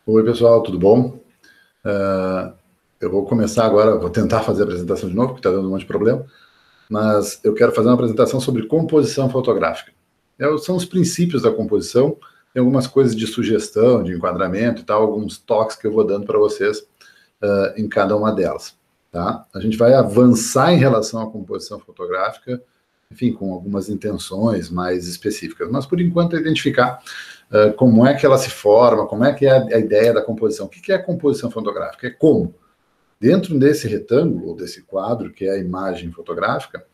Oi, pessoal, tudo bom? Eu vou começar agora, vou tentar fazer a apresentação de novo, porque está dando um monte de problema, mas eu quero fazer uma apresentação sobre composição fotográfica. São os princípios da composição, tem algumas coisas de sugestão, de enquadramento e tal, alguns toques que eu vou dando para vocês em cada uma delas. Tá? A gente vai avançar em relação à composição fotográfica, enfim, com algumas intenções mais específicas, mas por enquanto é identificar como é que ela se forma, como é que é a ideia da composição. O que é a composição fotográfica? É como, dentro desse retângulo, ou desse quadro, que é a imagem fotográfica,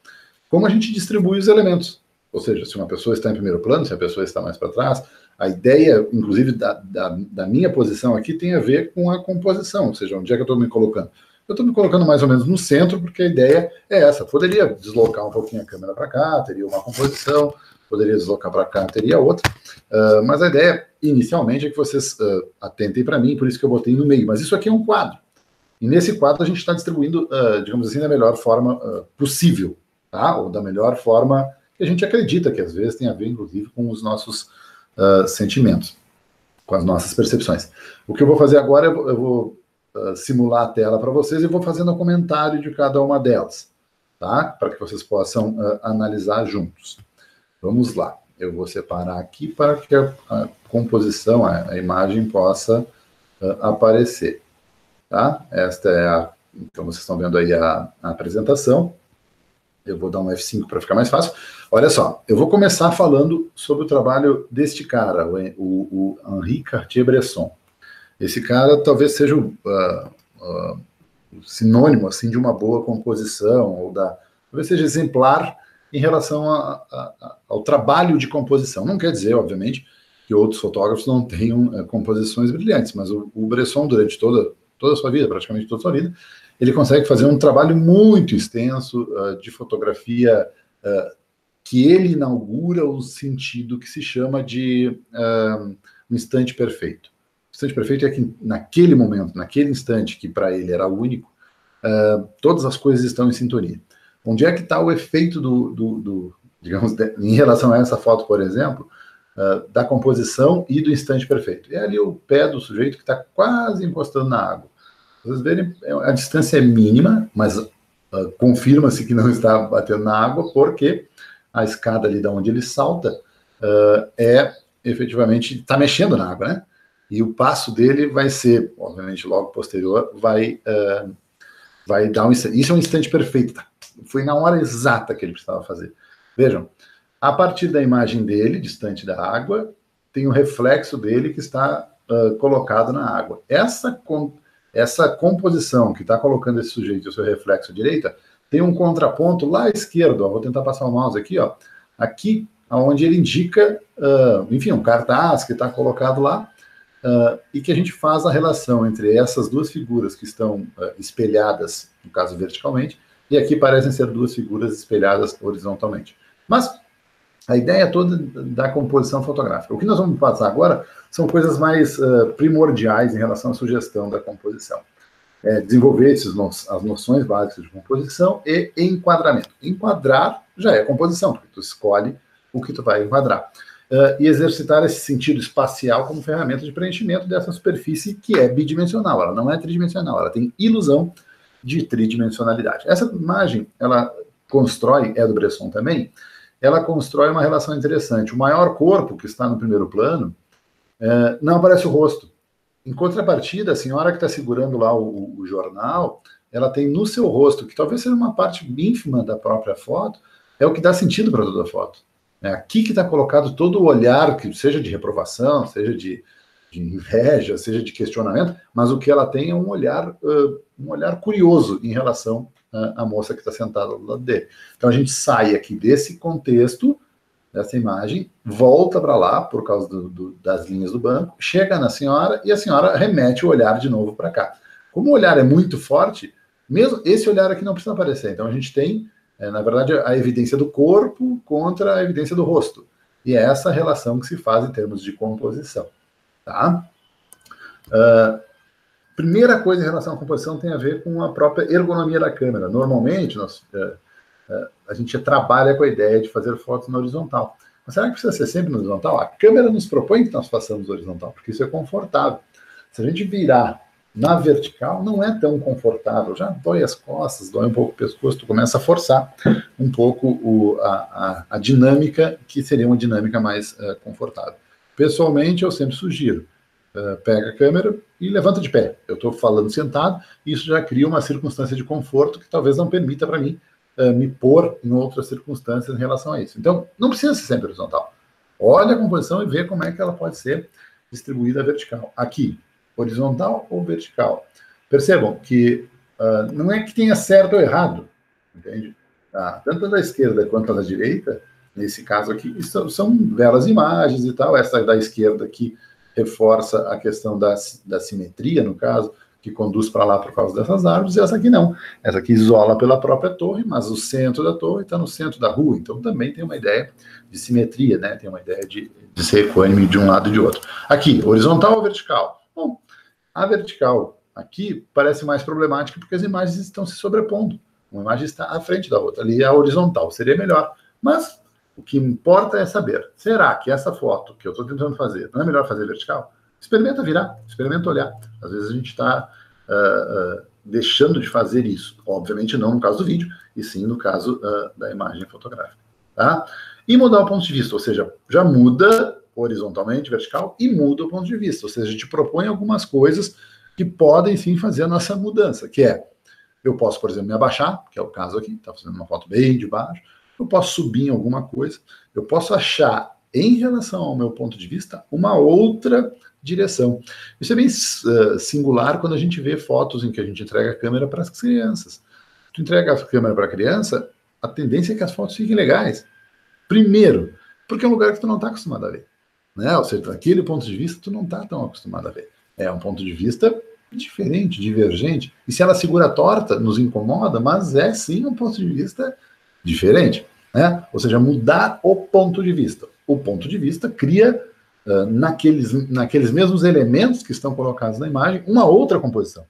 como a gente distribui os elementos. Ou seja, se uma pessoa está em primeiro plano, se a pessoa está mais para trás, a ideia, inclusive, da minha posição aqui tem a ver com a composição, ou seja, onde é que eu estou me colocando. Eu estou me colocando mais ou menos no centro, porque a ideia é essa. Poderia deslocar um pouquinho a câmera para cá, teria uma composição, poderia deslocar para cá, teria outra. Mas a ideia, inicialmente, é que vocês atentem para mim, por isso que eu botei no meio. Mas isso aqui é um quadro. E nesse quadro a gente está distribuindo, digamos assim, da melhor forma possível, tá? Ou da melhor forma que a gente acredita, que às vezes tem a ver, inclusive, com os nossos sentimentos, com as nossas percepções. O que eu vou fazer agora, eu vou simular a tela para vocês e vou fazendo um comentário de cada uma delas, tá? Para que vocês possam analisar juntos. Vamos lá. Eu vou separar aqui para que a composição, a imagem possa aparecer, tá? Esta é então vocês estão vendo aí a apresentação. Eu vou dar um F5 para ficar mais fácil. Olha só, eu vou começar falando sobre o trabalho deste cara, o Henri Cartier-Bresson. Esse cara talvez seja o sinônimo assim, de uma boa composição, ou talvez seja exemplar em relação ao trabalho de composição. Não quer dizer, obviamente, que outros fotógrafos não tenham composições brilhantes, mas o Bresson, durante toda a sua vida, praticamente toda a sua vida, ele consegue fazer um trabalho muito extenso de fotografia que ele inaugura o sentido que se chama de um instante perfeito. O instante perfeito é que naquele momento, naquele instante que para ele era único, todas as coisas estão em sintonia. Onde é que está o efeito digamos, em relação a essa foto, por exemplo, da composição e do instante perfeito? É ali o pé do sujeito que está quase encostando na água. Vocês verem, a distância é mínima, mas confirma-se que não está batendo na água, porque a escada ali de onde ele salta efetivamente está mexendo na água, né? E o passo dele vai ser, obviamente, logo posterior, vai dar isso é um instante perfeito, tá? Foi na hora exata que ele precisava fazer. Vejam, a partir da imagem dele, distante da água, tem o reflexo dele que está colocado na água. Essa composição que está colocando esse sujeito e o seu reflexo à direita, tem um contraponto lá à esquerda, ó, vou tentar passar o mouse aqui, ó, aqui, onde ele indica, enfim, um cartaz que está colocado lá, e que a gente faz a relação entre essas duas figuras que estão espelhadas, no caso verticalmente, e aqui parecem ser duas figuras espelhadas horizontalmente. Mas a ideia toda da composição fotográfica. O que nós vamos passar agora são coisas mais primordiais em relação à sugestão da composição. Desenvolver as noções básicas de composição e enquadramento. Enquadrar já é composição, porque tu escolhe o que tu vai enquadrar. E exercitar esse sentido espacial como ferramenta de preenchimento dessa superfície que é bidimensional, ela não é tridimensional, ela tem ilusão de tridimensionalidade. Essa imagem, ela constrói, é do Bresson também, ela constrói uma relação interessante. O maior corpo, que está no primeiro plano, não aparece o rosto. Em contrapartida, a senhora que está segurando lá o jornal, ela tem no seu rosto, que talvez seja uma parte ínfima da própria foto, é o que dá sentido para toda a foto. É aqui que está colocado todo o olhar, que seja de reprovação, seja de inveja, seja de questionamento, mas o que ela tem é um olhar curioso em relação à moça que está sentada do lado dele. Então a gente sai aqui desse contexto, dessa imagem, volta para lá, por causa das linhas do banco, chega na senhora e a senhora remete o olhar de novo para cá. Como o olhar é muito forte, mesmo esse olhar aqui não precisa aparecer. Então a gente tem, na verdade, a evidência do corpo contra a evidência do rosto. E é essa relação que se faz em termos de composição. Tá? Primeira coisa em relação à composição tem a ver com a própria ergonomia da câmera. Normalmente, a gente trabalha com a ideia de fazer fotos na horizontal. Mas será que precisa ser sempre na horizontal? A câmera nos propõe que nós façamos horizontal, porque isso é confortável. Se a gente virar na vertical, não é tão confortável, já dói as costas, dói um pouco o pescoço, tu começa a forçar um pouco a dinâmica, que seria uma dinâmica mais confortável. Pessoalmente, eu sempre sugiro, pega a câmera e levanta de pé. Eu estou falando sentado, e isso já cria uma circunstância de conforto que talvez não permita para mim me pôr em outras circunstâncias em relação a isso. Então, não precisa ser sempre horizontal. Olha a composição e vê como é que ela pode ser distribuída vertical. Aqui, horizontal ou vertical. Percebam que não é que tenha certo ou errado, entende? Tanto da esquerda quanto da direita, nesse caso aqui, são belas imagens e tal. Essa da esquerda aqui reforça a questão da simetria, no caso, que conduz para lá por causa dessas árvores, e essa aqui não. Essa aqui isola pela própria torre, mas o centro da torre está no centro da rua, então também tem uma ideia de simetria, né? Tem uma ideia de ser equânime de um lado e de outro. Aqui, horizontal ou vertical? Bom, a vertical aqui parece mais problemática porque as imagens estão se sobrepondo. Uma imagem está à frente da outra. Ali a horizontal seria melhor. Mas o que importa é saber, será que essa foto que eu estou tentando fazer, não é melhor fazer vertical? Experimenta virar, experimenta olhar. Às vezes a gente está deixando de fazer isso. Obviamente não no caso do vídeo, e sim no caso da imagem fotográfica. Tá? E mudar o ponto de vista, ou seja, já muda horizontalmente, vertical, e muda o ponto de vista. Ou seja, a gente propõe algumas coisas que podem sim fazer a nossa mudança, que é, eu posso, por exemplo, me abaixar, que é o caso aqui, está fazendo uma foto bem de baixo, eu posso subir em alguma coisa, eu posso achar, em relação ao meu ponto de vista, uma outra direção. Isso é bem singular quando a gente vê fotos em que a gente entrega a câmera para as crianças. Tu entrega a câmera para a criança, a tendência é que as fotos fiquem legais. Primeiro, porque é um lugar que tu não está acostumado a ver. Né? Ou seja, daquele ponto de vista, tu não está tão acostumado a ver. É um ponto de vista diferente, divergente. E se ela segura torta, nos incomoda, mas é sim um ponto de vista diferente. Né? Ou seja, mudar o ponto de vista. O ponto de vista cria, naqueles mesmos elementos que estão colocados na imagem, uma outra composição.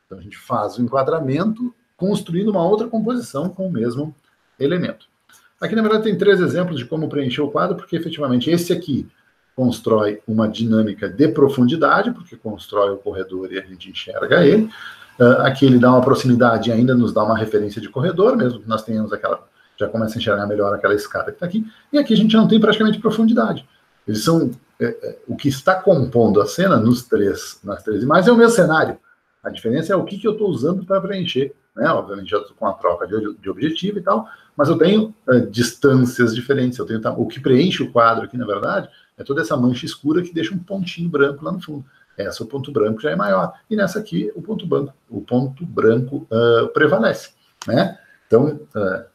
Então a gente faz o enquadramento construindo uma outra composição com o mesmo elemento. Aqui, na verdade, tem 3 exemplos de como preencher o quadro, porque efetivamente esse aqui constrói uma dinâmica de profundidade, porque constrói o corredor e a gente enxerga ele. Aqui ele dá uma proximidade e ainda nos dá uma referência de corredor, mesmo que nós tenhamos aquela, já começa a enxergar melhor aquela escada que está aqui. E aqui a gente não tem praticamente profundidade. Eles são, o que está compondo a cena nas três imagens é o mesmo cenário. A diferença é o que eu estou usando para preencher. Né? Obviamente, já estou com a troca de objetivo e tal, mas eu tenho distâncias diferentes. Eu tenho, o que preenche o quadro aqui, na verdade, é toda essa mancha escura que deixa um pontinho branco lá no fundo. Essa, o ponto branco já é maior. E nessa aqui, o ponto branco prevalece. Né? Então,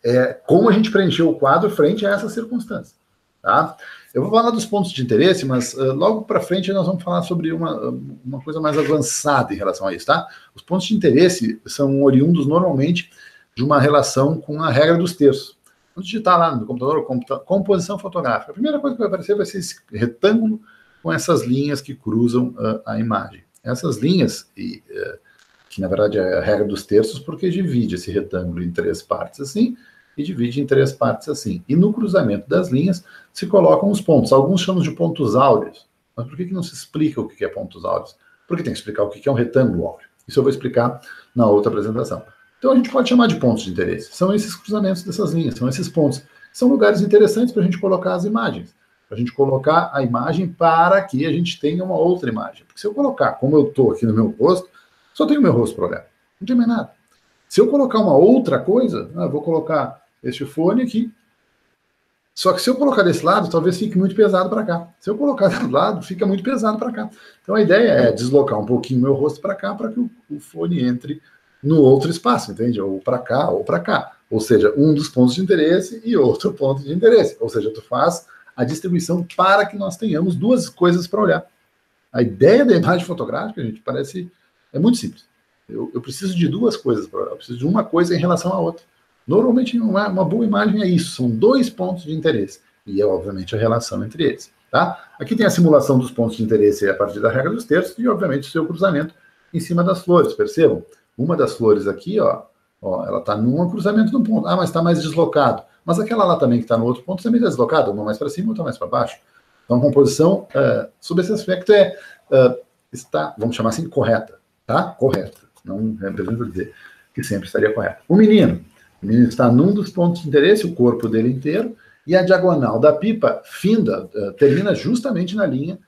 é como a gente preencheu o quadro frente a essa circunstância. Tá? Eu vou falar dos pontos de interesse, mas logo para frente nós vamos falar sobre uma coisa mais avançada em relação a isso. Tá? Os pontos de interesse são oriundos normalmente de uma relação com a regra dos terços. Vamos digitar lá no computador, composição fotográfica. A primeira coisa que vai aparecer vai ser esse retângulo com essas linhas que cruzam a imagem. Essas linhas, que na verdade é a regra dos terços, porque divide esse retângulo em 3 partes assim, e divide em 3 partes assim. E no cruzamento das linhas se colocam os pontos. Alguns chamam de pontos áureos. Mas por que não se explica o que é pontos áureos? Porque tem que explicar o que é um retângulo áureo. Isso eu vou explicar na outra apresentação. Então a gente pode chamar de pontos de interesse. São esses cruzamentos dessas linhas, são esses pontos. São lugares interessantes para a gente colocar as imagens. Para a gente colocar a imagem para que a gente tenha uma outra imagem. Porque se eu colocar, como eu estou aqui no meu rosto, só tenho o meu rosto para olhar. Não tem mais nada. Se eu colocar uma outra coisa, eu vou colocar este fone aqui. Só que se eu colocar desse lado, talvez fique muito pesado para cá. Se eu colocar do lado, fica muito pesado para cá. Então a ideia é deslocar um pouquinho o meu rosto para cá, para que o fone entre no outro espaço, entende? Ou para cá, ou para cá. Ou seja, um dos pontos de interesse e outro ponto de interesse. Ou seja, tu faz a distribuição para que nós tenhamos 2 coisas para olhar. A ideia da imagem fotográfica, gente, é muito simples. Eu preciso de 2 coisas para olhar. Eu preciso de uma coisa em relação à outra. Normalmente, uma boa imagem é isso. São 2 pontos de interesse. E é, obviamente, a relação entre eles. Tá? Aqui tem a simulação dos pontos de interesse a partir da regra dos terços e, obviamente, o seu cruzamento em cima das flores. Percebam? Uma das flores aqui, ó, ela está num cruzamento de um ponto. Mas está mais deslocado. Mas aquela lá também que está no outro ponto também está deslocada. Uma mais para cima, outra mais para baixo. Então, a composição, sob esse aspecto, está, vamos chamar assim, correta, tá? Correta. Não representa dizer que sempre estaria correta. O menino está num dos pontos de interesse, o corpo dele inteiro, e a diagonal da pipa termina justamente na linha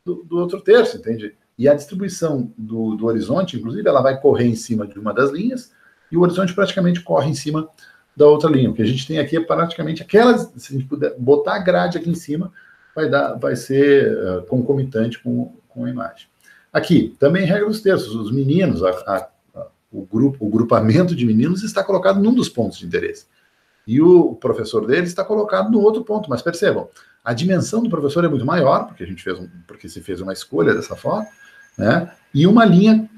do outro terço, entende? E a distribuição do horizonte, inclusive, ela vai correr em cima de uma das linhas, e o horizonte praticamente corre em cima da outra linha. O que a gente tem aqui é praticamente aquelas, se a gente puder botar a grade aqui em cima, vai ser concomitante com a imagem. Aqui, também regra dos terços, os meninos, o grupamento de meninos está colocado num dos pontos de interesse. E o professor dele está colocado no outro ponto, mas percebam, a dimensão do professor é muito maior, porque se fez uma escolha dessa forma, né? E uma linha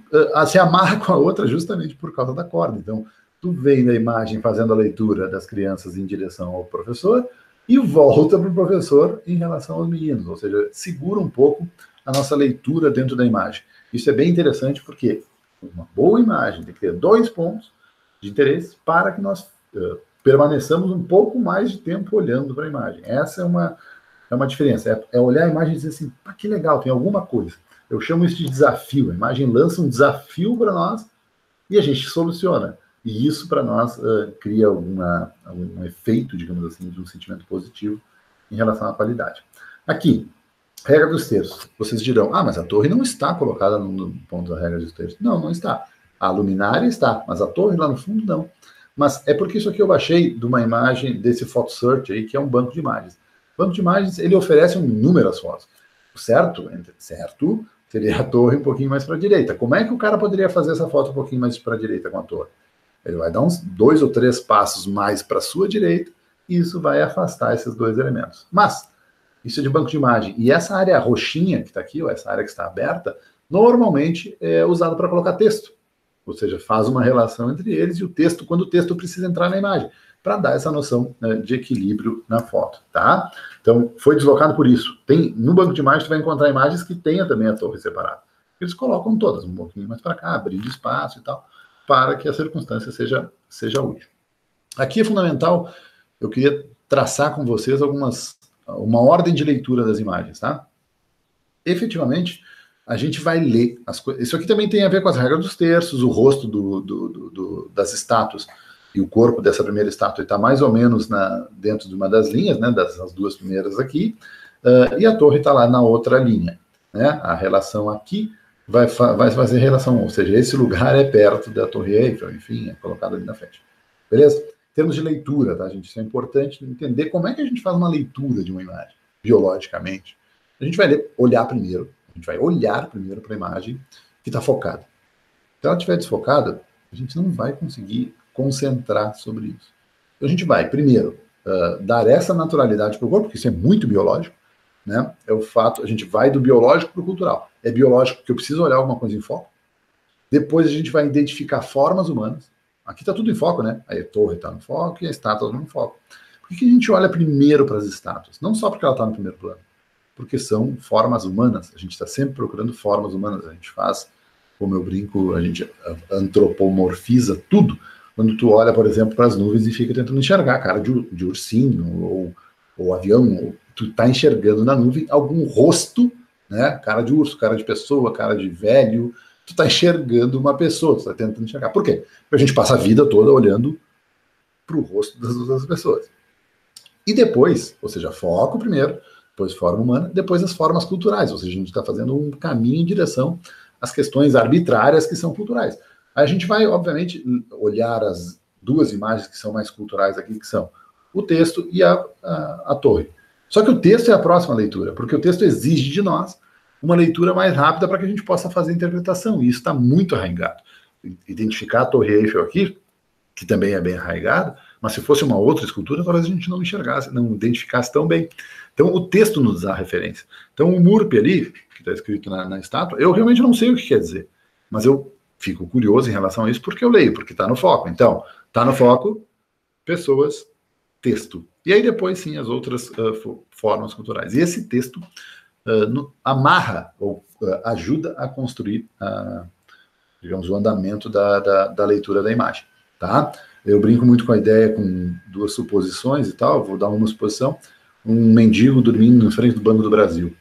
se amarra com a outra justamente por causa da corda. Então, tu vem da imagem fazendo a leitura das crianças em direção ao professor e volta para o professor em relação aos meninos, ou seja, segura um pouco a nossa leitura dentro da imagem. Isso é bem interessante porque uma boa imagem tem que ter 2 pontos de interesse para que nós permaneçamos um pouco mais de tempo olhando para a imagem. Essa é uma diferença. É olhar a imagem e dizer assim, que legal, tem alguma coisa. Eu chamo isso de desafio. A imagem lança um desafio para nós e a gente soluciona. E isso, para nós, cria um efeito, digamos assim, de um sentimento positivo em relação à qualidade. Aqui, regra dos terços. Vocês dirão, mas a torre não está colocada no ponto da regra dos terços. Não, não está. A luminária está, mas a torre lá no fundo não. Mas é porque isso aqui eu baixei de uma imagem desse Photo Search aí, que é um banco de imagens. O banco de imagens, ele oferece inúmeras fotos. Certo? Certo, seria a torre um pouquinho mais para a direita. Como é que o cara poderia fazer essa foto um pouquinho mais para a direita com a torre? Ele vai dar uns 2 ou 3 passos mais para a sua direita e isso vai afastar esses 2 elementos. Mas, isso é de banco de imagem. E essa área roxinha que está aqui, ou essa área que está aberta, normalmente é usada para colocar texto. Ou seja, faz uma relação entre eles e o texto, quando o texto precisa entrar na imagem, para dar essa noção, né, de equilíbrio na foto, tá? Então, foi deslocado por isso. No banco de imagens, você vai encontrar imagens que tenha também a torre separada. Eles colocam todas, um pouquinho mais para cá, abrindo espaço e tal, para que a circunstância seja útil. Aqui é fundamental, eu queria traçar com vocês uma ordem de leitura das imagens, tá? Efetivamente, a gente vai ler as coisas. Isso aqui também tem a ver com as regras dos terços, o rosto das estátuas e o corpo dessa primeira estátua está mais ou menos dentro de uma das linhas, né, das 2 primeiras aqui, e a torre está lá na outra linha, né? A relação aqui vai fazer relação, ou seja, esse lugar é perto da Torre Eiffel, enfim, é colocado ali na frente. Beleza? Em termos de leitura, tá, gente? Isso é importante entender como é que a gente faz uma leitura de uma imagem, biologicamente. A gente vai olhar primeiro para a imagem que está focada. Se ela estiver desfocada, a gente não vai conseguir concentrar sobre isso. Então a gente vai, primeiro, dar essa naturalidade para o corpo, porque isso é muito biológico, né? É o fato, a gente vai do biológico para o cultural. É biológico porque eu preciso olhar alguma coisa em foco. Depois a gente vai identificar formas humanas. Aqui está tudo em foco, né? Aí a torre está no foco e a estátua está no foco. Por que a gente olha primeiro para as estátuas? Não só porque ela está no primeiro plano, porque são formas humanas. A gente está sempre procurando formas humanas. A gente faz, como eu brinco, a gente antropomorfiza tudo. Quando tu olha, por exemplo, para as nuvens e fica tentando enxergar cara de ursinho ou avião, ou tu está enxergando na nuvem algum rosto, né? Cara de urso, cara de pessoa, cara de velho. Tu está enxergando uma pessoa, tu está tentando enxergar. Por quê? Porque a gente passa a vida toda olhando para o rosto das outras pessoas. E depois, ou seja, foco primeiro, depois forma humana, depois as formas culturais, ou seja, a gente está fazendo um caminho em direção às questões arbitrárias que são culturais. Aí a gente vai, obviamente, olhar as 2 imagens que são mais culturais aqui, que são o texto e a torre. Só que o texto é a próxima leitura, porque o texto exige de nós uma leitura mais rápida para que a gente possa fazer a interpretação, e isso está muito arraigado. Identificar a Torre Eiffel aqui, que também é bem arraigado, mas se fosse uma outra escultura, talvez a gente não enxergasse, não identificasse tão bem. Então, o texto nos dá referência. Então, o MURP ali, que está escrito na estátua, eu realmente não sei o que quer dizer, mas eu fico curioso em relação a isso porque eu leio, porque está no foco. Então, está no foco, pessoas, texto. E aí depois, sim, as outras formas culturais. E esse texto amarra ou ajuda a construir, digamos, o andamento da leitura da imagem, tá? Eu brinco muito com a ideia, com 2 suposições e tal, vou dar uma suposição, um mendigo dormindo na frente do Banco do Brasil.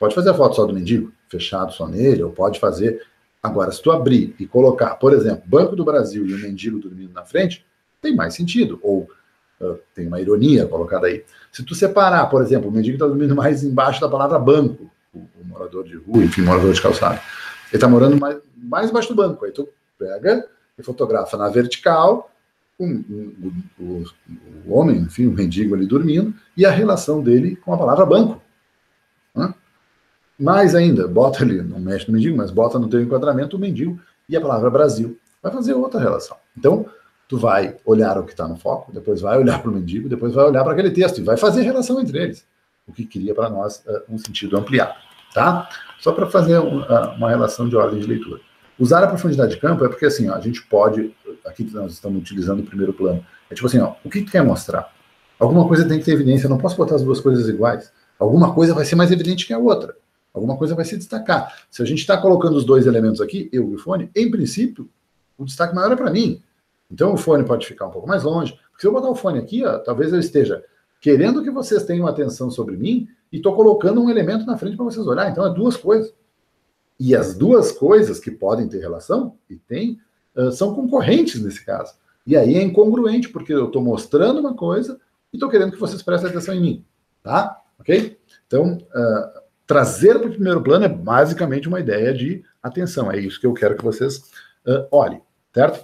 Pode fazer a foto só do mendigo, fechado só nele, ou pode fazer... Agora, se tu abrir e colocar, por exemplo, Banco do Brasil e o mendigo dormindo na frente, tem mais sentido, ou tem uma ironia colocada aí. Se tu separar, por exemplo, o mendigo está dormindo mais embaixo da palavra banco, o morador de rua, enfim, morador de calçada, ele está morando mais embaixo do banco, aí tu pega e fotografa na vertical o homem, enfim, o mendigo ali dormindo, e a relação dele com a palavra banco. Né? Mais ainda, bota ali, não mexe no mendigo, mas bota no teu enquadramento o mendigo e a palavra Brasil. Vai fazer outra relação. Então, tu vai olhar o que está no foco, depois vai olhar para o mendigo, depois vai olhar para aquele texto e vai fazer relação entre eles, o que cria para nós um sentido ampliado. Tá? Só para fazer uma relação de ordem de leitura. Usar a profundidade de campo é porque, assim, ó, a gente pode... Aqui nós estamos utilizando o primeiro plano. É tipo assim, ó, o que tu quer mostrar? Alguma coisa tem que ter evidência. Eu não posso botar as duas coisas iguais. Alguma coisa vai ser mais evidente que a outra. Alguma coisa vai se destacar. Se a gente está colocando os dois elementos aqui, eu e o fone, em princípio, o destaque maior é para mim. Então o fone pode ficar um pouco mais longe. Porque se eu botar o fone aqui, ó, talvez eu esteja querendo que vocês tenham atenção sobre mim e estou colocando um elemento na frente para vocês olhar. Então é duas coisas. E as duas coisas que podem ter relação, e tem, são concorrentes nesse caso. E aí é incongruente, porque eu estou mostrando uma coisa e estou querendo que vocês prestem atenção em mim. Tá? Ok? Então, trazer para o primeiro plano é basicamente uma ideia de atenção. É isso que eu quero que vocês olhem. Certo?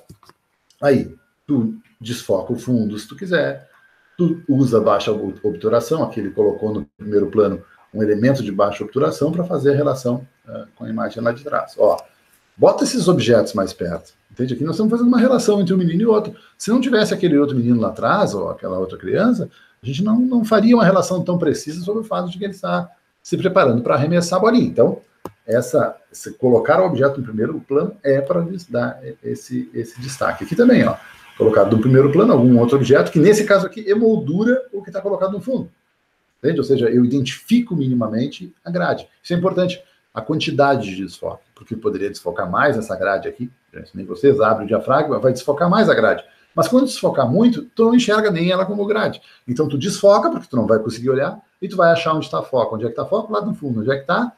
Aí, tu desfoca o fundo se tu quiser. Tu usa baixa obturação, aqui ele colocou no primeiro plano um elemento de baixa obturação para fazer a relação com a imagem lá de trás. Ó, bota esses objetos mais perto. Entende? Aqui nós estamos fazendo uma relação entre um menino e outro. Se não tivesse aquele outro menino lá atrás, ou aquela outra criança, a gente não faria uma relação tão precisa sobre o fato de que ele está se preparando para arremessar a bolinha. Então, colocar o objeto no primeiro plano é para dar esse destaque. Aqui também, ó, colocado no primeiro plano algum outro objeto, que nesse caso aqui emoldura o que está colocado no fundo. Entende? Ou seja, eu identifico minimamente a grade. Isso é importante. A quantidade de desfoque, porque poderia desfocar mais essa grade aqui, nem vocês abrem o diafragma, vai desfocar mais a grade. Mas quando desfocar muito, tu não enxerga nem ela como grade. Então tu desfoca, porque tu não vai conseguir olhar, e tu vai achar onde está foco. Onde é que está foco? Lá no fundo. Onde é que está?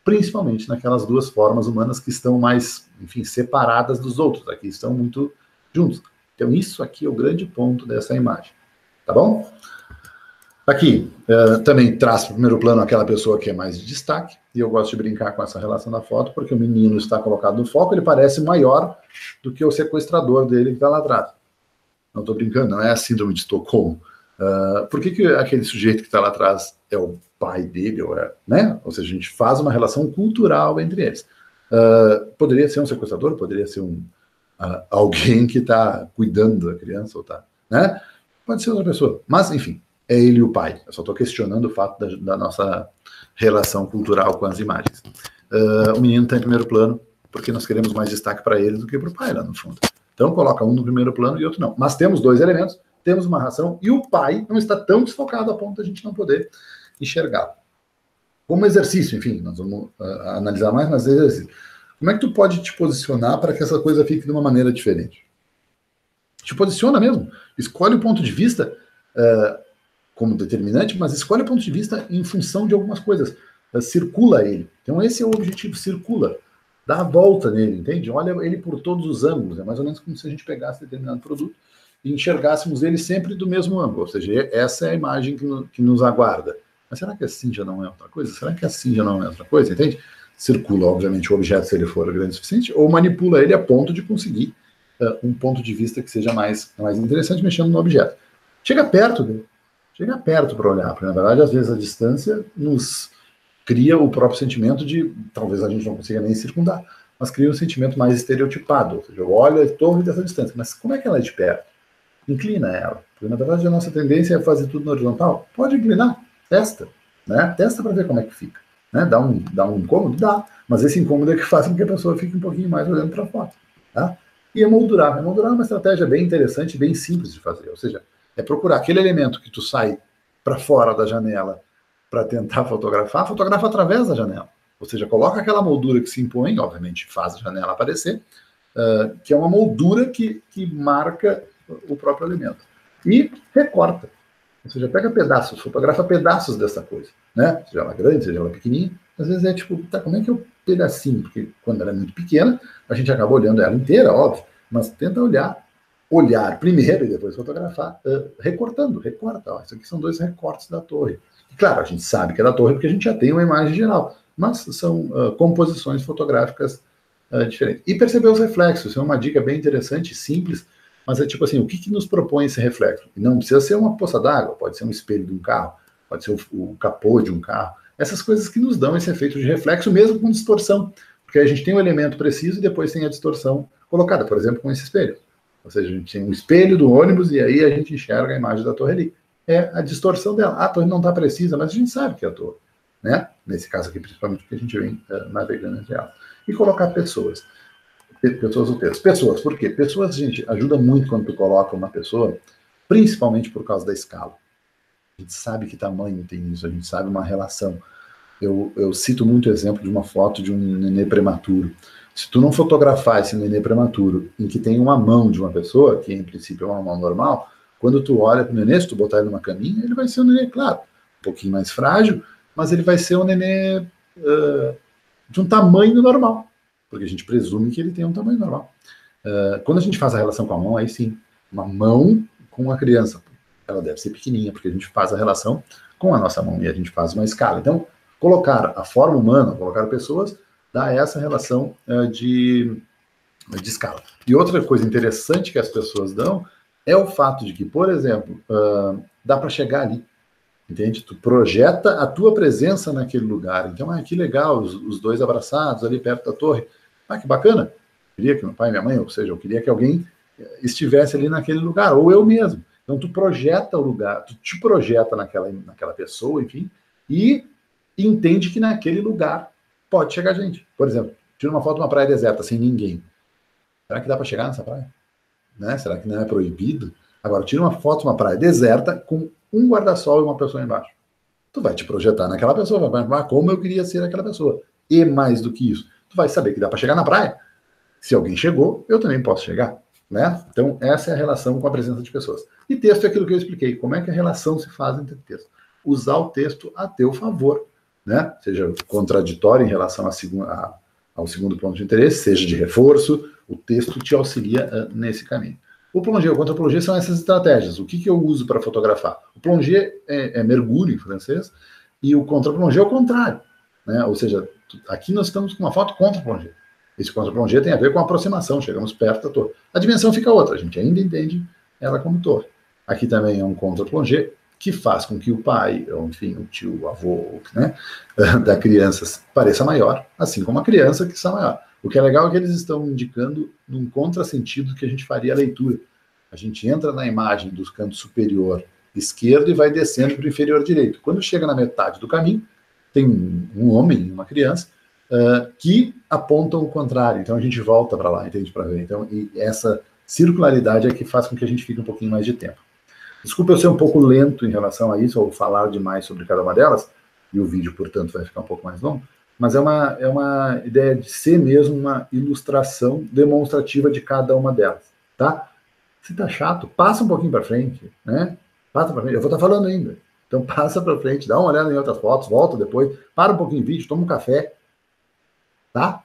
Principalmente naquelas duas formas humanas que estão mais, enfim, separadas dos outros. Aqui estão muito juntos. Então isso aqui é o grande ponto dessa imagem. Tá bom? Aqui, também traz para o primeiro plano aquela pessoa que é mais de destaque, e eu gosto de brincar com essa relação da foto, porque o menino está colocado no foco, ele parece maior do que o sequestrador dele que está lá atrás. Não estou brincando, não é a síndrome de Estocolmo. Por que aquele sujeito que está lá atrás é o pai dele, né? Ou seja, a gente faz uma relação cultural entre eles. Poderia ser um sequestrador, poderia ser alguém que está cuidando da criança, ou tá, né? Pode ser outra pessoa, mas enfim. É ele e o pai. Eu só estou questionando o fato da nossa relação cultural com as imagens. O menino está em primeiro plano porque nós queremos mais destaque para ele do que para o pai lá no fundo. Então coloca um no primeiro plano e outro não. Mas temos dois elementos, temos uma ração e o pai não está tão desfocado a ponto de a gente não poder enxergá-lo. Como exercício, enfim, nós vamos analisar mais, mas exercício. Como é que tu pode te posicionar para que essa coisa fique de uma maneira diferente? Te posiciona mesmo. Escolhe o ponto de vista como determinante, mas escolhe o ponto de vista em função de algumas coisas. Circula ele. Então esse é o objetivo, circula. Dá a volta nele, entende? Olha ele por todos os ângulos. É mais ou menos como se a gente pegasse determinado produto e enxergássemos ele sempre do mesmo ângulo. Ou seja, essa é a imagem que nos aguarda. Mas será que assim já não é outra coisa? Será que assim já não é outra coisa? Entende? Circula, obviamente, o objeto se ele for grande o suficiente, ou manipula ele a ponto de conseguir um ponto de vista que seja mais interessante mexendo no objeto. Chega perto dele. Chega perto para olhar, porque na verdade às vezes a distância nos cria o próprio sentimento de, talvez a gente não consiga nem circundar, mas cria um sentimento mais estereotipado, ou seja, eu olho a torre dessa distância, mas como é que ela é de perto? Inclina ela, porque na verdade a nossa tendência é fazer tudo na horizontal, pode inclinar, testa, né? Testa para ver como é que fica, né? Dá um incômodo? Dá, mas esse incômodo é que faz com que a pessoa fique um pouquinho mais olhando para fora, tá? E emoldurar é uma estratégia bem interessante, bem simples de fazer, ou seja, é procurar aquele elemento que tu sai para fora da janela para tentar fotografar, fotografa através da janela. Ou seja, coloca aquela moldura que se impõe, obviamente faz a janela aparecer, que é uma moldura que marca o próprio elemento. E recorta. Ou seja, pega pedaços, fotografa pedaços dessa coisa. né? Seja ela grande, seja ela pequenininha. Às vezes é tipo, tá, como é que eu pedacinho? Porque quando ela é muito pequena, a gente acaba olhando ela inteira, óbvio, mas tenta olhar primeiro e depois fotografar, recortando, recorta. Ó, isso aqui são 2 recortes da torre. E, claro, a gente sabe que é da torre porque a gente já tem uma imagem geral, mas são composições fotográficas diferentes. E perceber os reflexos, isso é uma dica bem interessante, simples, mas é tipo assim, o que nos propõe esse reflexo? E não precisa ser uma poça d'água, pode ser um espelho de um carro, pode ser o capô de um carro, essas coisas que nos dão esse efeito de reflexo, mesmo com distorção, porque a gente tem um elemento preciso e depois tem a distorção colocada, por exemplo, com esse espelho. Ou seja, a gente tem um espelho do ônibus e aí a gente enxerga a imagem da torre ali. É a distorção dela. A torre não está precisa, mas a gente sabe que é a torre. Né? Nesse caso aqui, principalmente, porque a gente vem navegando entre elas. E colocar pessoas. Pessoas no texto. Pessoas, por quê? Pessoas, gente, ajuda muito quando tu coloca uma pessoa, principalmente por causa da escala. A gente sabe que tamanho tem isso, a gente sabe uma relação. Eu cito muito o exemplo de uma foto de um nenê prematuro. Se tu não fotografar esse nenê prematuro em que tem uma mão de uma pessoa, que em princípio é uma mão normal, quando tu olha para o nenê, se tu botar ele numa caminha, ele vai ser um nenê, claro, um pouquinho mais frágil, mas ele vai ser um nenê de um tamanho normal, porque a gente presume que ele tem um tamanho normal. Quando a gente faz a relação com a mão, aí sim, uma mão com a criança, ela deve ser pequenininha, porque a gente faz a relação com a nossa mão e a gente faz uma escala. Então, colocar a forma humana, colocar pessoas, dá essa relação de escala. E outra coisa interessante que as pessoas dão é o fato de que, por exemplo, dá para chegar ali, entende? Tu projeta a tua presença naquele lugar. Então, que legal, os 2 abraçados ali perto da torre. Que bacana. Eu queria que meu pai e minha mãe, ou seja, eu queria que alguém estivesse ali naquele lugar, ou eu mesmo. Então, tu projeta o lugar, tu te projeta naquela pessoa, enfim, e entende que naquele lugar pode chegar gente. Por exemplo, tira uma foto de uma praia deserta, sem ninguém. Será que dá para chegar nessa praia? Né? Será que não é proibido? Agora, tira uma foto de uma praia deserta com um guarda-sol e uma pessoa embaixo. Tu vai te projetar naquela pessoa, vai falar como eu queria ser aquela pessoa. E mais do que isso, tu vai saber que dá para chegar na praia. Se alguém chegou, eu também posso chegar. Né? Então, essa é a relação com a presença de pessoas. E texto é aquilo que eu expliquei. Como é que a relação se faz entre texto? Usar o texto a teu favor. Né? Seja contraditório em relação ao segundo ponto de interesse, seja de reforço, o texto te auxilia nesse caminho. O plongé, o contra-plongé são essas estratégias. O que eu uso para fotografar? O plongé é mergulho em francês e o contra-plongé é o contrário. Né? Ou seja, aqui nós estamos com uma foto contra-plongé. Esse contra-plongé tem a ver com a aproximação, chegamos perto da torre. A dimensão fica outra, a gente ainda entende ela como torre. Aqui também é um contra-plongé que faz com que o pai, ou enfim, o tio, o avô, né, da criança pareça maior, assim como a criança que está maior. O que é legal é que eles estão indicando num contrassentido que a gente faria a leitura. A gente entra na imagem do canto superior esquerdo e vai descendo para o inferior direito. Quando chega na metade do caminho, tem um homem e uma criança que apontam o contrário. Então a gente volta para lá, entende? Para ver. Então, e essa circularidade é que faz com que a gente fique um pouquinho mais de tempo. Desculpa eu ser um pouco lento em relação a isso, ou falar demais sobre cada uma delas, e o vídeo, portanto, vai ficar um pouco mais longo, mas é uma ideia de ser mesmo uma ilustração demonstrativa de cada uma delas, tá? Se tá chato, passa um pouquinho para frente, né? Passa para frente, eu vou estar falando ainda. Então passa para frente, dá uma olhada em outras fotos, volta depois, para um pouquinho o vídeo, toma um café, tá?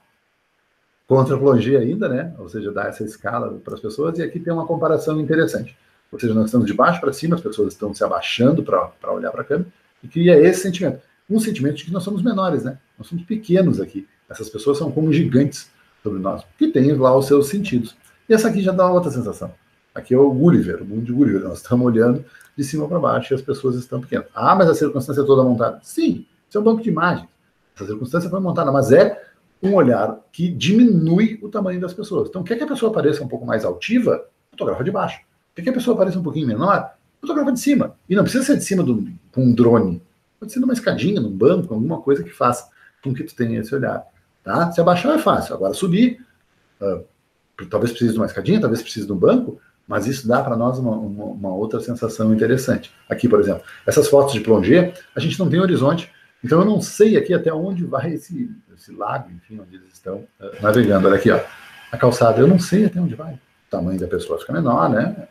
Contra-plongé ainda, né? Ou seja, dá essa escala para as pessoas, e aqui tem uma comparação interessante. Ou seja, nós estamos de baixo para cima, as pessoas estão se abaixando para olhar para a câmera, e cria esse sentimento. Um sentimento de que nós somos menores, né? Nós somos pequenos aqui. Essas pessoas são como gigantes sobre nós, que têm lá os seus sentidos. E essa aqui já dá outra sensação. Aqui é o Gulliver, o mundo de Gulliver. Nós estamos olhando de cima para baixo e as pessoas estão pequenas. Ah, mas a circunstância é toda montada. Sim, isso é um banco de imagens. Essa circunstância foi montada, mas é um olhar que diminui o tamanho das pessoas. Então, quer que a pessoa pareça um pouco mais altiva? Fotografa de baixo. Quer que a pessoa pareça um pouquinho menor? Fotografa de cima. E não precisa ser de cima com um drone. Pode ser numa escadinha, num banco, alguma coisa que faça com que tu tenha esse olhar. Tá? Se abaixar é fácil. Agora subir, talvez precise de uma escadinha, talvez precise de um banco, mas isso dá para nós uma outra sensação interessante. Aqui, por exemplo, essas fotos de plongé, a gente não tem horizonte. Então eu não sei aqui até onde vai esse lago, enfim, onde eles estão navegando. Olha aqui, ó, a calçada, eu não sei até onde vai. O tamanho da pessoa fica menor, né?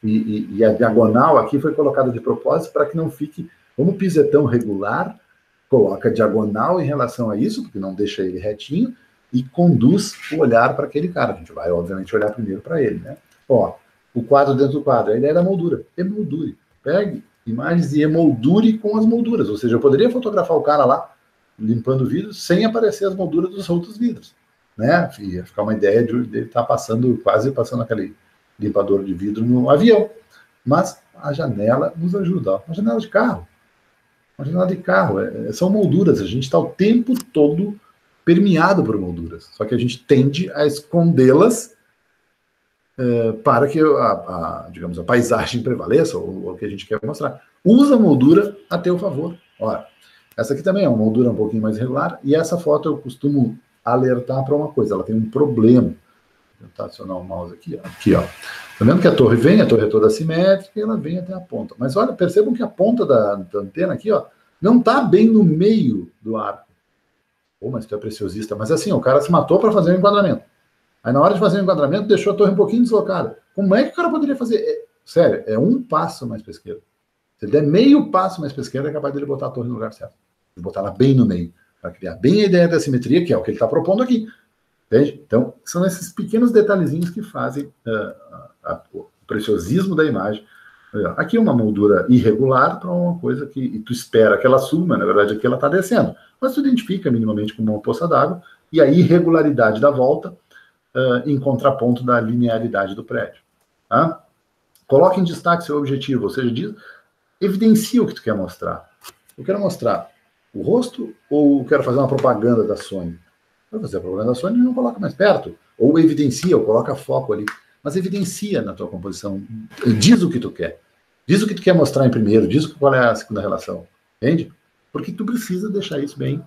E a diagonal aqui foi colocada de propósito para que não fique, como o piso é tão regular, coloca diagonal em relação a isso, porque não deixa ele retinho, e conduz o olhar para aquele cara. A gente vai, obviamente, olhar primeiro para ele, né? Ó, o quadro dentro do quadro, a ideia da moldura. Emoldure. Pegue imagens e emoldure com as molduras. Ou seja, eu poderia fotografar o cara lá, limpando o vidro, sem aparecer as molduras dos outros vidros, né? Ia ficar uma ideia de ele estar passando, quase passando aquele limpador de vidro no avião. Mas a janela nos ajuda. Ó. Uma janela de carro. Uma janela de carro. São molduras. A gente está o tempo todo permeado por molduras. Só que a gente tende a escondê-las para que digamos, a paisagem prevaleça, ou o que a gente quer mostrar. Usa a moldura a teu favor. Olha, essa aqui também é uma moldura um pouquinho mais regular, e essa foto eu costumo alertar para uma coisa, ela tem um problema. Vou tentar acionar o mouse aqui, ó. Aqui, ó. Tá vendo que a torre é toda assimétrica, e ela vem até a ponta. Mas olha, percebam que a ponta da antena aqui, ó, não está bem no meio do arco. Pô, mas tu é preciosista. Mas assim, o cara se matou para fazer o enquadramento. Aí na hora de fazer o enquadramento, deixou a torre um pouquinho deslocada. Como é que o cara poderia fazer? Sério, é um passo mais para a esquerda. Se ele der meio passo mais para a esquerda, é capaz dele botar a torre no lugar certo. De botar ela bem no meio, para criar bem a ideia da simetria, que é o que ele está propondo aqui. Entende? Então, são esses pequenos detalhezinhos que fazem o preciosismo da imagem. Aqui é uma moldura irregular para uma coisa que tu espera que ela suba, mas na verdade aqui ela está descendo. Mas tu identifica minimamente como uma poça d'água, e a irregularidade da volta em contraponto da linearidade do prédio. Tá? Coloque em destaque seu objetivo, ou seja, evidencia o que tu quer mostrar. Eu quero mostrar o rosto ou quero fazer uma propaganda da Sony? Para fazer a propaganda da Sony, não coloca mais perto. Ou evidencia, ou coloca foco ali. Mas evidencia na tua composição. Diz o que tu quer. Diz o que tu quer mostrar em primeiro, diz qual é a segunda relação. Entende? Porque tu precisa deixar isso bem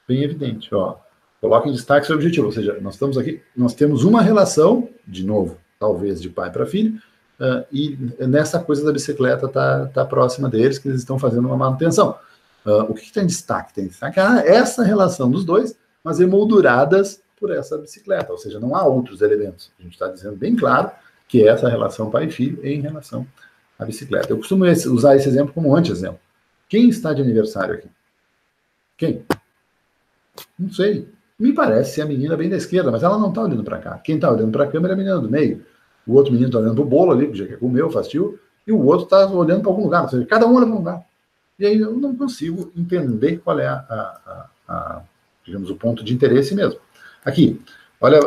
evidente. Ó, coloca em destaque seu objetivo. Ou seja, nós estamos aqui, nós temos uma relação, de novo, talvez de pai para filho, e nessa coisa da bicicleta tá próxima deles, que eles estão fazendo uma manutenção. O que tem em destaque? Tem em destaque essa relação dos dois, mas emolduradas por essa bicicleta, ou seja, não há outros elementos. A gente está dizendo bem claro que é essa relação pai e filho em relação à bicicleta. Eu costumo usar esse exemplo como anti-exemplo. Quem está de aniversário aqui? Quem? Não sei. Me parece ser a menina bem da esquerda, mas ela não está olhando para cá. Quem está olhando para a câmera é a menina do meio. O outro menino está olhando para o bolo ali, que já quer comer, faz tio, e o outro está olhando para algum lugar. Ou seja, cada um olha para um lugar. E aí eu não consigo entender qual é digamos, o ponto de interesse mesmo. Aqui, olha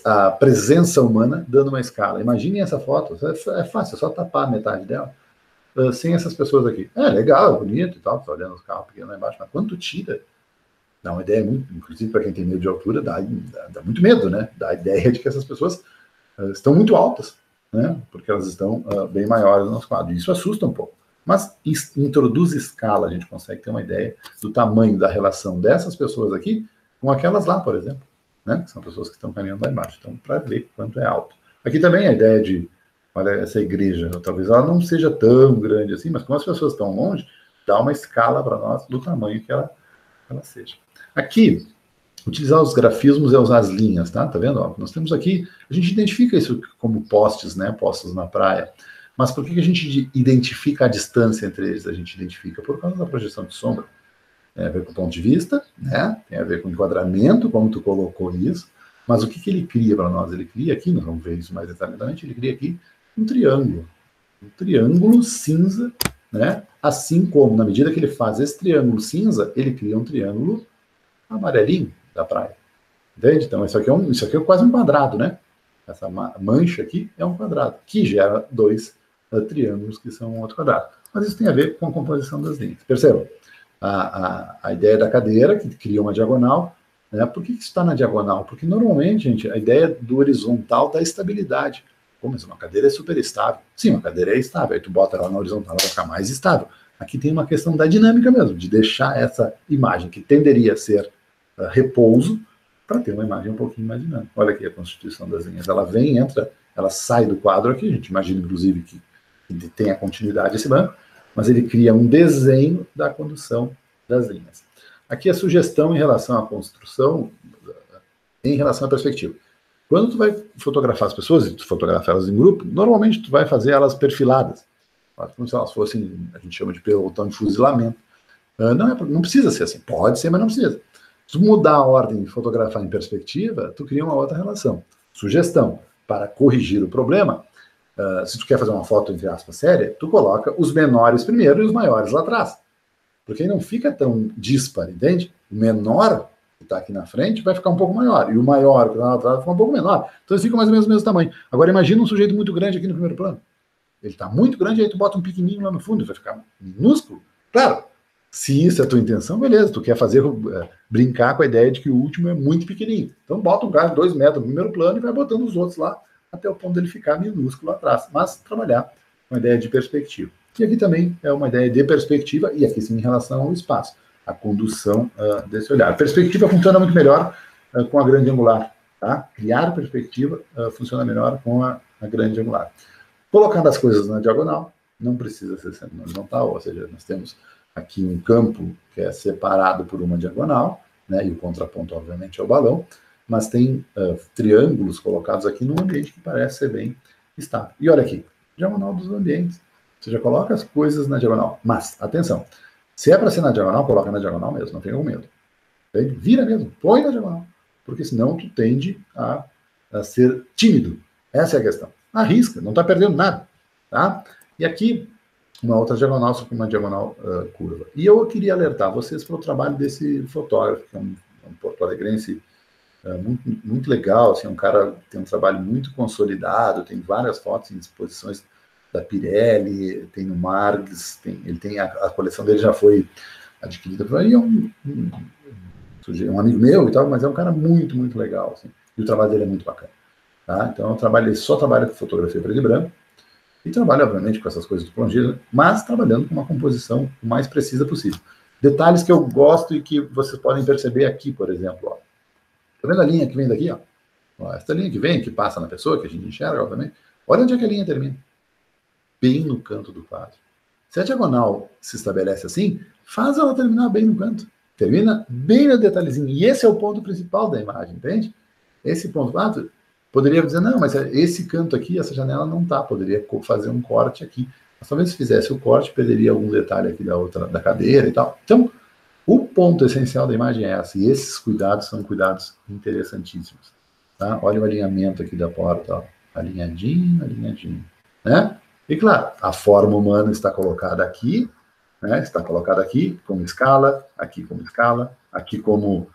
a presença humana dando uma escala. Imaginem essa foto, é fácil, é só tapar metade dela, sem essas pessoas aqui. É legal, é bonito e tal, tá olhando os carros pequenos lá embaixo, mas quando tu tira, dá uma ideia muito, inclusive para quem tem medo de altura, dá muito medo, né? Dá a ideia de que essas pessoas estão muito altas, né? Porque elas estão bem maiores no nosso quadro. Isso assusta um pouco. Mas introduz escala, a gente consegue ter uma ideia do tamanho da relação dessas pessoas aqui com aquelas lá, por exemplo, né? Que são pessoas que estão caminhando lá embaixo. Então, para ver quanto é alto. Aqui também a ideia de, olha, essa igreja, talvez ela não seja tão grande assim, mas como as pessoas estão longe, dá uma escala para nós do tamanho que ela seja. Aqui, utilizar os grafismos é usar as linhas, tá? Tá vendo? Ó, nós temos aqui, a gente identifica isso como postes, né? Postes na praia. Mas por que a gente identifica a distância entre eles? A gente identifica por causa da projeção de sombra. Tem a ver com o ponto de vista, né? Tem a ver com o enquadramento, como tu colocou isso. Mas o que ele cria para nós? Ele cria aqui, nós vamos ver isso mais detalhadamente, ele cria aqui um triângulo. Um triângulo cinza, né? Assim como, na medida que ele faz esse triângulo cinza, ele cria um triângulo amarelinho da praia. Entende? Então, isso aqui é quase um quadrado, né? Essa mancha aqui é um quadrado, que gera dois triângulos que são um outro quadrado. Mas isso tem a ver com a composição das linhas. Percebam? A ideia da cadeira, que cria uma diagonal, né? Por que isso está na diagonal? Porque normalmente, gente, a ideia do horizontal dá estabilidade. Como uma cadeira é super estável. Sim, uma cadeira é estável. Aí tu bota ela na horizontal, ela vai ficar mais estável. Aqui tem uma questão da dinâmica mesmo, de deixar essa imagem que tenderia a ser repouso, para ter uma imagem um pouquinho mais dinâmica. Olha aqui a constituição das linhas. Ela vem, entra, ela sai do quadro aqui, a gente imagina, inclusive, que tem a continuidade esse banco, mas ele cria um desenho da condução das linhas. Aqui a sugestão em relação à construção, em relação à perspectiva. Quando tu vai fotografar as pessoas, e tu fotografa elas em grupo, normalmente tu vai fazer elas perfiladas, como se elas fossem, a gente chama de pelotão de fuzilamento. Não precisa ser assim. Pode ser, mas não precisa. Se tu mudar a ordem de fotografar em perspectiva, tu cria uma outra relação. Sugestão, para corrigir o problema, se tu quer fazer uma foto, entre aspas, séria, tu coloca os menores primeiro e os maiores lá atrás. Porque aí não fica tão dispar, entende? O menor que está aqui na frente vai ficar um pouco maior, e o maior que está lá atrás vai ficar um pouco menor. Então eles ficam mais ou menos do mesmo tamanho. Agora imagina um sujeito muito grande aqui no primeiro plano. Ele está muito grande, aí tu bota um pequenininho lá no fundo, vai ficar minúsculo. Claro, se isso é a tua intenção, beleza, tu quer fazer, brincar com a ideia de que o último é muito pequenininho. Então bota um cara de 2 metros no primeiro plano e vai botando os outros lá, até o ponto dele ficar minúsculo lá atrás. Mas trabalhar com a ideia de perspectiva. E aqui também é uma ideia de perspectiva, e aqui sim em relação ao espaço, a condução desse olhar. A perspectiva funciona muito melhor com a grande angular. Tá? Criar perspectiva funciona melhor com a grande angular. Colocando as coisas na diagonal, não precisa ser sempre na horizontal, ou seja, nós temos aqui um campo que é separado por uma diagonal, né, e o contraponto, obviamente, é o balão, mas tem triângulos colocados aqui num ambiente que parece ser bem estável. E olha aqui, diagonal dos ambientes. Você já coloca as coisas na diagonal. Mas, atenção, se é para ser na diagonal, coloca na diagonal mesmo, não tenha medo. Entende? Vira mesmo, põe na diagonal. Porque senão tu tende a ser tímido. Essa é a questão. Arrisca, não está perdendo nada. Tá? E aqui, uma outra diagonal, só que uma diagonal curva. E eu queria alertar vocês para o trabalho desse fotógrafo, que é um porto-alegrense muito, muito legal, assim, um cara que tem um trabalho muito consolidado, tem várias fotos em exposições da Pirelli, tem no Margs, ele tem a coleção dele já foi adquirida por aí, é um amigo meu e tal, mas é um cara muito, muito legal, assim, e o trabalho dele é muito bacana. Tá? Então, ele só trabalha com fotografia preto e branco, e trabalha, obviamente, com essas coisas do plongista, mas trabalhando com uma composição o mais precisa possível. Detalhes que eu gosto e que vocês podem perceber aqui, por exemplo. Ó. Tá vendo a linha que vem daqui? Ó, essa linha que vem, que passa na pessoa, que a gente enxerga, obviamente. Olha onde é que a linha termina. Bem no canto do quadro. Se a diagonal se estabelece assim, faz ela terminar bem no canto. Termina bem no detalhezinho. E esse é o ponto principal da imagem, entende? Esse ponto. Poderia dizer, não, mas esse canto aqui, essa janela não tá. Poderia fazer um corte aqui. Mas talvez se fizesse o corte, perderia algum detalhe aqui da cadeira e tal. Então, o ponto essencial da imagem é essa. E esses cuidados são cuidados interessantíssimos. Tá? Olha o alinhamento aqui da porta. Ó. Alinhadinho, alinhadinho. Né? E claro, a forma humana está colocada aqui, né? Está colocada aqui como escala, aqui como,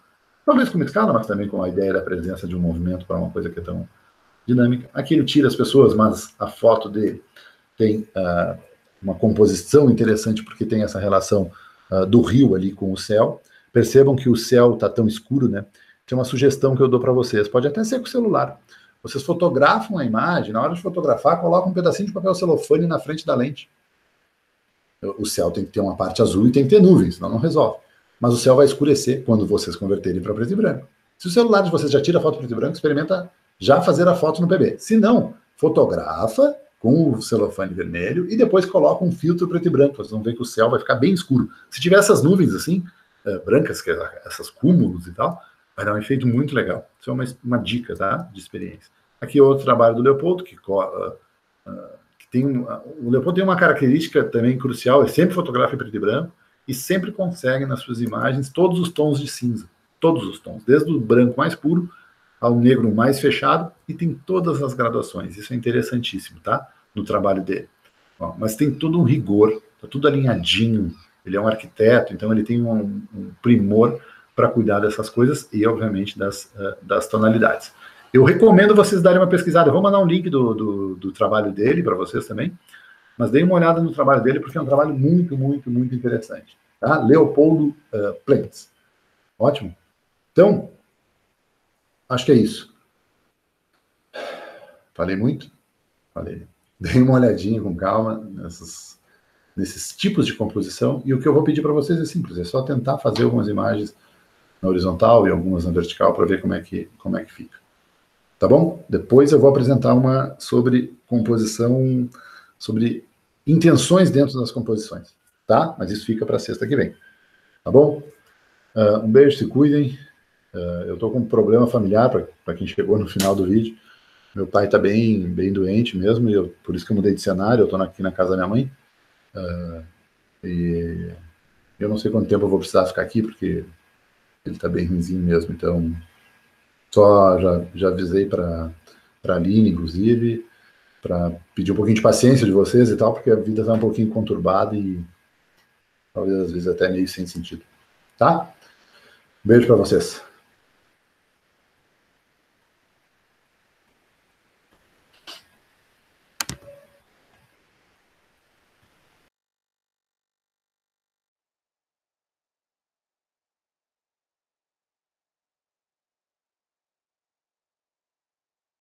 talvez como escala, mas também com a ideia da presença de um movimento para uma coisa que é tão dinâmica. Aqui ele tira as pessoas, mas a foto dele tem uma composição interessante, porque tem essa relação do rio ali com o céu. Percebam que o céu está tão escuro, né? Tem uma sugestão que eu dou para vocês, pode até ser com o celular. Vocês fotografam a imagem, na hora de fotografar, colocam um pedacinho de papel celofane na frente da lente. O céu tem que ter uma parte azul e tem que ter nuvens, senão não resolve. Mas o céu vai escurecer quando vocês converterem para preto e branco. Se o celular de vocês já tira a foto preto e branco, experimenta já fazer a foto no PB. Se não, fotografa com o celofane vermelho e depois coloca um filtro preto e branco. Vocês vão ver que o céu vai ficar bem escuro. Se tiver essas nuvens assim, brancas, que essas cúmulos e tal, vai dar um efeito muito legal. Isso é uma dica, tá? De experiência. Aqui outro trabalho do Leopoldo, que tem o Leopoldo tem uma característica também crucial, é sempre fotografa em preto e branco e sempre consegue nas suas imagens todos os tons de cinza, todos os tons, desde o branco mais puro ao negro mais fechado, e tem todas as graduações. Isso é interessantíssimo, tá? No trabalho dele. Ó, mas tem todo um rigor, tá tudo alinhadinho. Ele é um arquiteto, então ele tem um primor para cuidar dessas coisas e, obviamente, das tonalidades. Eu recomendo vocês darem uma pesquisada. Eu vou mandar um link do trabalho dele para vocês também, mas deem uma olhada no trabalho dele, porque é um trabalho muito, muito, muito interessante. Tá? Leopoldo Plentes. Ótimo. Então, acho que é isso. Falei muito? Falei. Deem uma olhadinha com calma nesses tipos de composição, e o que eu vou pedir para vocês é simples, é só tentar fazer algumas imagens na horizontal e algumas na vertical para ver como é que fica. Tá bom? Depois eu vou apresentar uma sobre composição, sobre intenções dentro das composições, tá? Mas isso fica para sexta que vem, tá bom? Um beijo, se cuidem. Eu tô com um problema familiar, para quem chegou no final do vídeo. Meu pai tá bem doente mesmo, e por isso que eu mudei de cenário, eu tô aqui na casa da minha mãe. Eu não sei quanto tempo eu vou precisar ficar aqui, porque ele está bem ruimzinho mesmo, então só já avisei para a Aline, inclusive, para pedir um pouquinho de paciência de vocês e tal, porque a vida está um pouquinho conturbada e talvez às vezes até meio sem sentido. Tá? Beijo para vocês.